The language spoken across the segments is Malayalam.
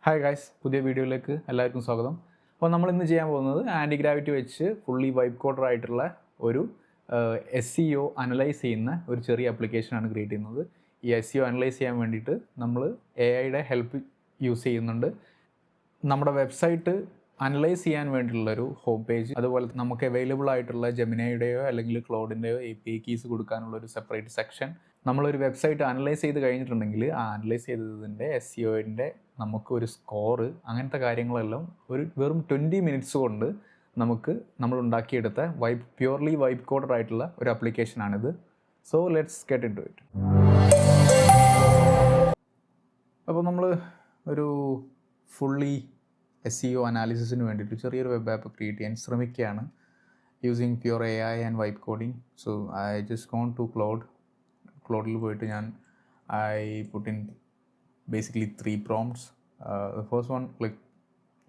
ഹായ് ഗൈസ്, പുതിയ വീഡിയോയിലേക്ക് എല്ലാവർക്കും സ്വാഗതം. അപ്പോൾ നമ്മൾ ഇന്ന് ചെയ്യാൻ പോകുന്നത് ആൻറ്റി ഗ്രാവിറ്റി വെച്ച് ഫുള്ളി വൈബ് കോഡർ ആയിട്ടുള്ള ഒരു SEO അനലൈസ് ചെയ്യുന്ന ഒരു ചെറിയ ആപ്ലിക്കേഷനാണ് ക്രിയേറ്റ് ചെയ്യുന്നത്. ഈ SEO അനലൈസ് ചെയ്യാൻ വേണ്ടിയിട്ട് നമ്മൾ AI ഹെൽപ്പ് യൂസ് ചെയ്യുന്നുണ്ട്. നമ്മുടെ വെബ്സൈറ്റ് അനലൈസ് ചെയ്യാൻ വേണ്ടിയിട്ടുള്ളൊരു ഹോം പേജ്, അതുപോലെ നമുക്ക് അവൈലബിൾ ആയിട്ടുള്ള ജെമിനയുടെയോ അല്ലെങ്കിൽ ക്ലൗഡിൻ്റെയോ API കീസ് കൊടുക്കാനുള്ളൊരു സെപ്പറേറ്റ് സെക്ഷൻ. നമ്മളൊരു വെബ്സൈറ്റ് അനലൈസ് ചെയ്ത് കഴിഞ്ഞിട്ടുണ്ടെങ്കിൽ ആ അനലൈസ് ചെയ്തതിൻ്റെ SEOൻ്റെ നമുക്ക് ഒരു സ്കോറ്, അങ്ങനത്തെ കാര്യങ്ങളെല്ലാം വെറും 20 മിനിറ്റ്സ് കൊണ്ട് നമ്മൾ ഉണ്ടാക്കിയെടുത്ത പ്യുവർലി വൈബ് കോഡർ ആയിട്ടുള്ള ഒരു ആപ്ലിക്കേഷനാണിത്. So let's get into it. അപ്പോൾ നമ്മൾ ഒരു ഫുള്ളി SEO അനാലിസിസിന് വേണ്ടിയിട്ട് ചെറിയൊരു വെബ് ആപ്പ് ക്രിയേറ്റ് ചെയ്യാൻ ശ്രമിക്കുകയാണ് using pure AI and vibe coding. So I just gone to ക്ലൗഡിൽ പോയിട്ട് I put in basically 3 prompts. The first one,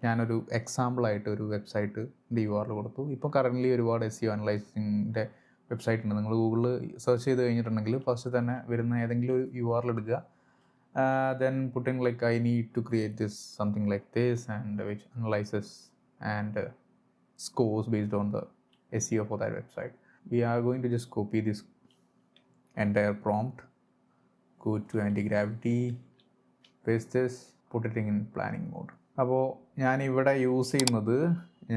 ഞാനൊരു എക്സാമ്പിളായിട്ട് ഒരു വെബ്സൈറ്റിൻ്റെ URL കൊടുത്തു. ഇപ്പോൾ കറൻ്റ്ലി ഒരുപാട് SEO അനലൈസിങ്ങിൻ്റെ വെബ്സൈറ്റ് ഉണ്ട്. നിങ്ങൾ ഗൂഗിളിൽ സെർച്ച് ചെയ്ത് കഴിഞ്ഞിട്ടുണ്ടെങ്കിൽ ഫസ്റ്റ് തന്നെ വരുന്ന ഏതെങ്കിലും ഒരു URL എടുക്കുക. Then put in I need to create something like this, and which analyzes and scores based on the SEO for that website. We are going to just copy this entire prompt, go to anti-gravity, paste this, put it in planning mode. അപ്പോൾ ഞാനിവിടെ യൂസ് ചെയ്യുന്നത്,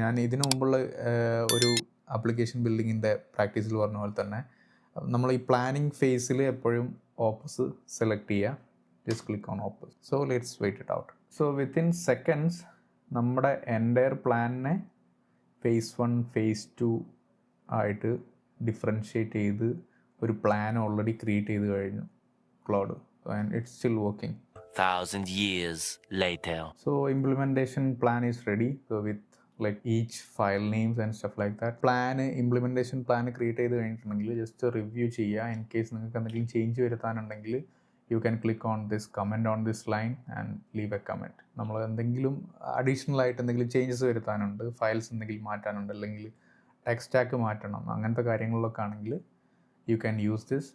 ഞാൻ ഇതിനു മുമ്പുള്ള ഒരു ആപ്ലിക്കേഷൻ ബിൽഡിങ്ങിൻ്റെ പ്രാക്ടീസിൽ പറഞ്ഞ പോലെ തന്നെ നമ്മൾ ഈ പ്ലാനിങ് ഫേസിൽ എപ്പോഴും ഓപ്പസ് സെലക്ട് ചെയ്യുക. Just click on Opus. So let's wait it out. So within seconds നമ്മുടെ entire പ്ലാനിനെ phase 1, phase 2 ആയിട്ട് ഡിഫറൻഷ്യേറ്റ് ചെയ്ത് ഒരു പ്ലാൻ ഓൾറെഡി ക്രിയേറ്റ് ചെയ്ത് കഴിഞ്ഞു cloud, and it's still working. 1,000 years later. So implementation plan is ready. So with each file names and stuff like that. Implementation plan create ചെയ്ത് കഴിഞ്ഞിട്ടുണ്ടെങ്കിൽ ജസ്റ്റ് റിവ്യൂ ചെയ്യുക. ഇൻ കേസ് നിങ്ങൾക്ക് എന്തെങ്കിലും change വരുത്താനുണ്ടെങ്കിൽ you can click on this comment on this line and leave a comment. നമ്മൾ എന്തെങ്കിലും അഡീഷണൽ ആയിട്ട് എന്തെങ്കിലും ചേഞ്ചസ് വരുത്താനുണ്ട്, ഫയൽസ് എന്തെങ്കിലും മാറ്റാനുണ്ട്, അല്ലെങ്കിൽ ടെക്സ്റ്റ് സ്റ്റാക്ക് മാറ്റണം, അങ്ങനത്തെ കാര്യങ്ങളിലൊക്കെ ആണെങ്കിൽ യു ക്യാൻ യൂസ് ദിസ്.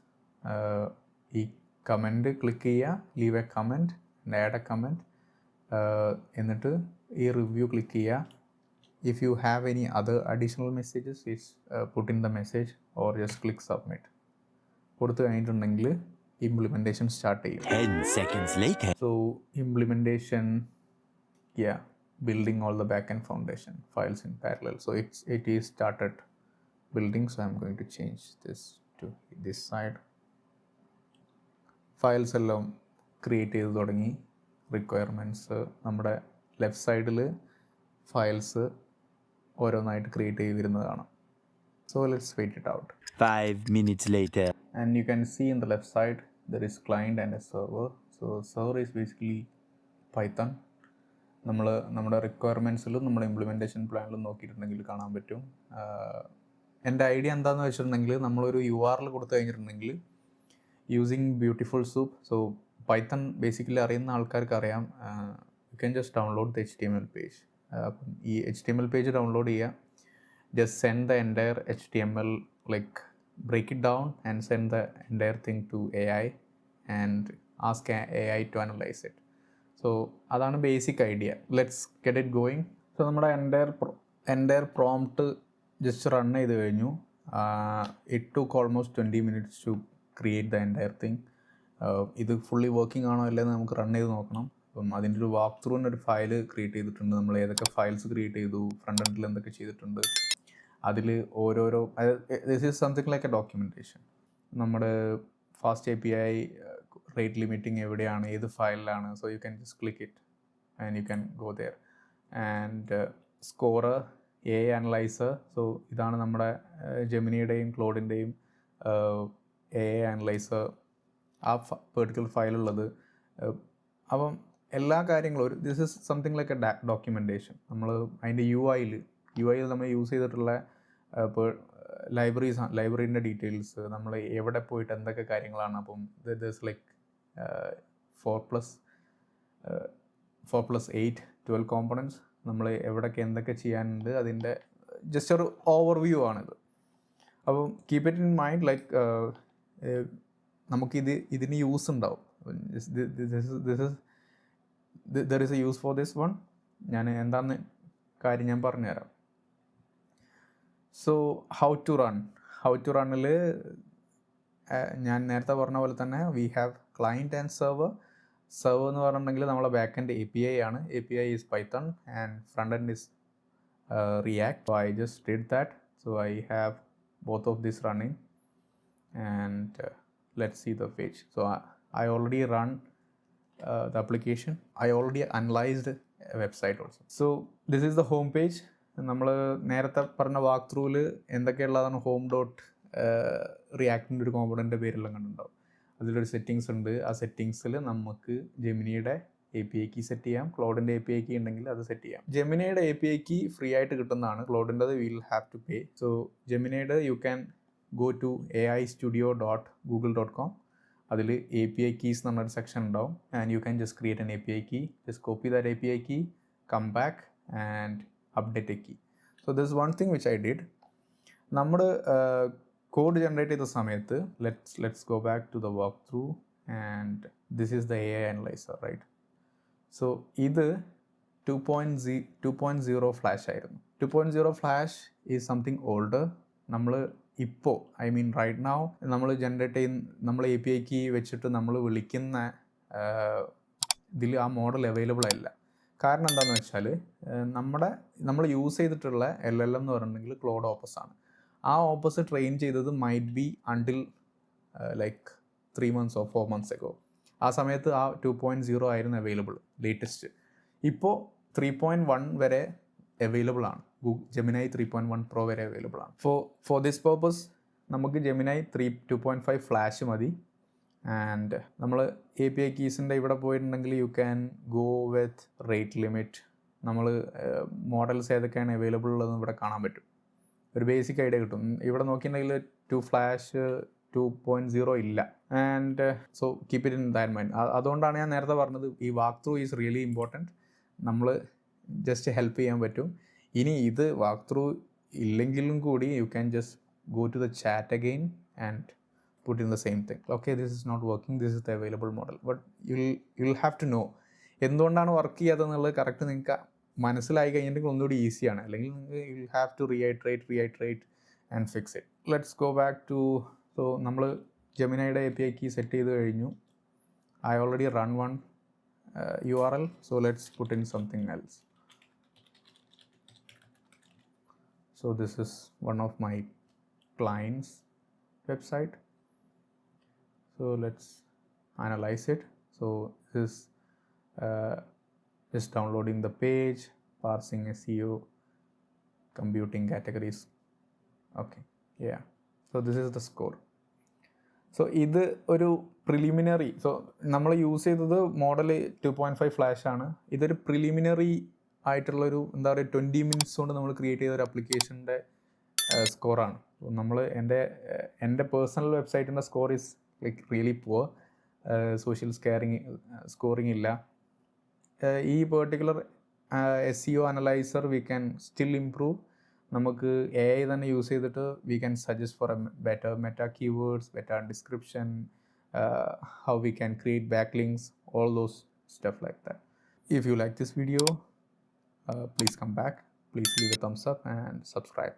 ഈ കമൻറ്റ് ക്ലിക്ക് ചെയ്യുക, leave A comment, add A comment, എന്നിട്ട് ഈ റിവ്യൂ ക്ലിക്ക് ചെയ്യുക. If you have any other additional messages it's put in the message or just click submit. കൊടുത്തു കഴിഞ്ഞിട്ടുണ്ടെങ്കിൽ implementation start ചെയ്യും. 10 seconds later. So implementation, building all the backend foundation files in parallel. So it is started building. So I'm going to change this to this side. Files എല്ലാം ക്രിയേറ്റ് ചെയ്ത് തുടങ്ങി. റിക്വയർമെൻറ്റ്സ് നമ്മുടെ ലെഫ്റ്റ് സൈഡിൽ ഫയൽസ് ഓരോന്നായിട്ട് ക്രിയേറ്റ് ചെയ്ത് വരുന്നതാണ്. So let's wait it out. 5 minutes later. And you can see in the left side there is client and a server. So server is basically Python. നമ്മുടെ റിക്വയർമെൻറ്റ്സിലും നമ്മുടെ ഇംപ്ലിമെൻറ്റേഷൻ പ്ലാനിലും നോക്കിയിട്ടുണ്ടെങ്കിൽ കാണാൻ പറ്റും. എൻ്റെ ഐഡിയ എന്താണെന്ന് വെച്ചിട്ടുണ്ടെങ്കിൽ നമ്മളൊരു URL കൊടുത്തു കഴിഞ്ഞിട്ടുണ്ടെങ്കിൽ using beautiful soup. So Python basically അറിയുന്ന ആൾക്കാർക്ക് അറിയാം. U can just download the HTML page. അപ്പം ഈ HTML പേജ് ഡൗൺലോഡ് ചെയ്യുക. Just send the entire HTML, break it down and send the entire thing to AI and ask AI to analyze it. So അതാണ് basic idea. Let's get it going. So നമ്മുടെ എൻ്റയർ പ്രോംപ്റ്റ് ജസ്റ്റ് റൺ ചെയ്ത് കഴിഞ്ഞു. It took almost 20 minutes to create the entire thing. ഇത് ഫുള്ളി വർക്കിംഗ് ആണോ അല്ലെന്ന് നമുക്ക് റൺ ചെയ്ത് നോക്കണം. അപ്പം അതിൻ്റെ ഒരു വാക്ക് ത്രൂവിൻ്റെ ഒരു ഫയൽ ക്രിയേറ്റ് ചെയ്തിട്ടുണ്ട്. നമ്മൾ ഏതൊക്കെ ഫയൽസ് ക്രിയേറ്റ് ചെയ്തു, ഫ്രണ്ട് എൻഡിൽ എന്തൊക്കെ ചെയ്തിട്ടുണ്ട്, അതിൽ ഓരോരോ this is something like a documentation. നമ്മുടെ ഫാസ്റ്റ് API റേറ്റ് ലിമിറ്റിംഗ് എവിടെയാണ്, ഏത് ഫയലിലാണ്. So you can just click it and you can go there. And scorer, AI analyser. സോ ഇതാണ് നമ്മുടെ ജെമിനിയുടെയും ക്ലൗഡിൻ്റെയും AI അനലൈസർ, ആ പെർട്ടിക്കുലർ ഫയലുള്ളത്. അപ്പം എല്ലാ കാര്യങ്ങളും this is something like a documentation. നമ്മൾ അതിൻ്റെ UI നമ്മൾ യൂസ് ചെയ്തിട്ടുള്ള ലൈബ്രറീൻ്റെ ഡീറ്റെയിൽസ്, നമ്മൾ എവിടെ പോയിട്ട് എന്തൊക്കെ കാര്യങ്ങളാണ്. അപ്പം ദിസ് 4+8 12 കോമ്പണൻസ്, നമ്മൾ എവിടെയൊക്കെ എന്തൊക്കെ ചെയ്യാനുണ്ട് അതിൻ്റെ ജസ്റ്റ് ഒരു ഓവർവ്യൂ ആണിത്. അപ്പം കീപ്പ് ഇറ്റ് ഇൻ മൈൻഡ്. നമുക്കിതിന് യൂസ് ഉണ്ടാവും. This is there is A use for this one. ഞാൻ എന്താണെന്ന് കാര്യം ഞാൻ പറഞ്ഞുതരാം. സോ ഹൗ ടു റണ്ണിൽ ഞാൻ നേരത്തെ പറഞ്ഞ പോലെ തന്നെ we have client and server. Server എന്ന് പറഞ്ഞിട്ടുണ്ടെങ്കിൽ നമ്മളെ ബാക്ക് എൻഡ് API ആണ്. API is Python and front end is React. So I just did that. So I have both of this running, and let's see the page. So I already run the application. I already analyzed a website also. So this is the home page. നമ്മൾ നേരത്തെ പറഞ്ഞ വാക്ക് ത്രൂവിൽ എന്തൊക്കെയുള്ളതാണ് ഹോം ഡോട്ട് റിയാക്ടിൻ്റെ ഒരു കോമ്പണൻ്റെ പേരെല്ലാം കണ്ടിട്ടുണ്ടാവും. അതിലൊരു സെറ്റിങ്സ് ഉണ്ട്. ആ സെറ്റിങ്സിൽ നമുക്ക് ജെമിനിയുടെ API കീ സെറ്റ് ചെയ്യാം. ക്ലോഡിൻ്റെ API കീ ഉണ്ടെങ്കിൽ അത് സെറ്റ് ചെയ്യാം. ജെമിനിയുടെ API കീ ഫ്രീ ആയിട്ട് കിട്ടുന്നതാണ്. ക്ലോഡിൻ്റെത് will have to pay. So ജെമിനിയുടെ you can go to aistudio.google.com. അതിൽ API keys എന്ന് പറഞ്ഞൊരു സെക്ഷൻ ഉണ്ടാവും. And you can just create an API key. Just copy that API key, come back and update a key. So this one thing which I did. നമ്മൾ കോഡ് ജനറേറ്റ് ചെയ്ത സമയത്ത് let's go back to the work through and this is the AI analyser, right? So ഇത് 2.0 ഫ്ലാഷ് ആയിരുന്നു. 2.0 ഫ്ലാഷ് ഈസ് സംതിങ് ഓൾഡർ. നമ്മൾ ഇപ്പോൾ റൈറ്റ് നൗ നമ്മൾ ജനറേറ്റ് ചെയ്യുന്ന നമ്മൾ API കീ വെച്ചിട്ട് നമ്മൾ വിളിക്കുന്ന ഇതിൽ ആ മോഡൽ അവൈലബിൾ അല്ല. കാരണം എന്താണെന്ന് വെച്ചാൽ നമ്മൾ യൂസ് ചെയ്തിട്ടുള്ള LLM എന്ന് പറഞ്ഞിട്ടുണ്ടെങ്കിൽ ക്ലോഡ് ഓപ്പസ് ആണ്. ആ ഓപ്പസ് ട്രെയിൻ ചെയ്തത് might be until like 3 months or 4 months ago. ആ സമയത്ത് ആ 2.0 ആയിരുന്നു അവൈലബിൾ ലേറ്റസ്റ്റ്. ഇപ്പോൾ 3.1 വരെ അവൈലബിൾ ആണ്. ജെമിനൈ 3.1 Pro വരെ അവൈലബിൾ ആണ്. ഫോർ ദിസ് പർപ്പസ് നമുക്ക് ജെമിനൈ 2.5 ഫ്ലാഷ് മതി. ആൻഡ് നമ്മൾ API കീസിൻ്റെ ഇവിടെ പോയിട്ടുണ്ടെങ്കിൽ U can go with rate limit. നമ്മൾ മോഡൽസ് ഏതൊക്കെയാണ് അവൈലബിൾ ഉള്ളതെന്ന് ഇവിടെ കാണാൻ പറ്റും. ഒരു ബേസിക് ഐഡിയ കിട്ടും. ഇവിടെ നോക്കിയിട്ടുണ്ടെങ്കിൽ 2 ഫ്ലാഷ് 2.0 ഇല്ല. And so keep it in that mind. അതുകൊണ്ടാണ് ഞാൻ നേരത്തെ പറഞ്ഞത് ഈ walk through is really important. നമ്മൾ ജസ്റ്റ് ഹെൽപ്പ് ചെയ്യാൻ പറ്റും. ഇനി ഇത് വാക്ക് ത്രൂ ഇല്ലെങ്കിലും കൂടി you can just go to the chat again and put in the same thing. Okay, this is not working, this is the available model. But you'll have to know എന്തുകൊണ്ടാണ് വർക്ക് ചെയ്യാതെന്നുള്ളത് കറക്റ്റ് നിങ്ങൾക്ക് മനസ്സിലായി കഴിഞ്ഞിട്ടുണ്ടെങ്കിൽ ഒന്നുകൂടി ഈസിയാണ്. അല്ലെങ്കിൽ you will have to reiterate and fix it. Let's go back to so നമ്മൾ ജെമിനൈയുടെ API കീ സെറ്റ് ചെയ്ത് കഴിഞ്ഞു. I already run one URL. So let's put in something else. So this is one of my clients' website. So let's analyze it. So this is just downloading the page, parsing SEO, computing categories. Okay, yeah. So this is the score. So ഇത് ഒരു പ്രിലിമിനറി. സോ നമ്മൾ യൂസ് ചെയ്തത് മോഡൽ 2.5 ഫ്ലാഷ് ആണ്. ഇതൊരു പ്രിലിമിനറി ആയിട്ടുള്ളൊരു എന്താ പറയുക 20 minutes കൊണ്ട് നമ്മൾ ക്രിയേറ്റ് ചെയ്ത ഒരു ആപ്ലിക്കേഷൻ്റെ സ്കോറാണ്. നമ്മൾ എൻ്റെ പേഴ്സണൽ വെബ്സൈറ്റിൻ്റെ score is like really poor. Social scoring ഇല്ല. ഈ particular SEO analyser we can still improve. നമുക്ക് AI തന്നെ യൂസ് ചെയ്തിട്ട് we can suggest for a better meta keywords, better description, how we can create backlinks, all those stuff like that. If you like this video, please come back, please leave a thumbs up and subscribe.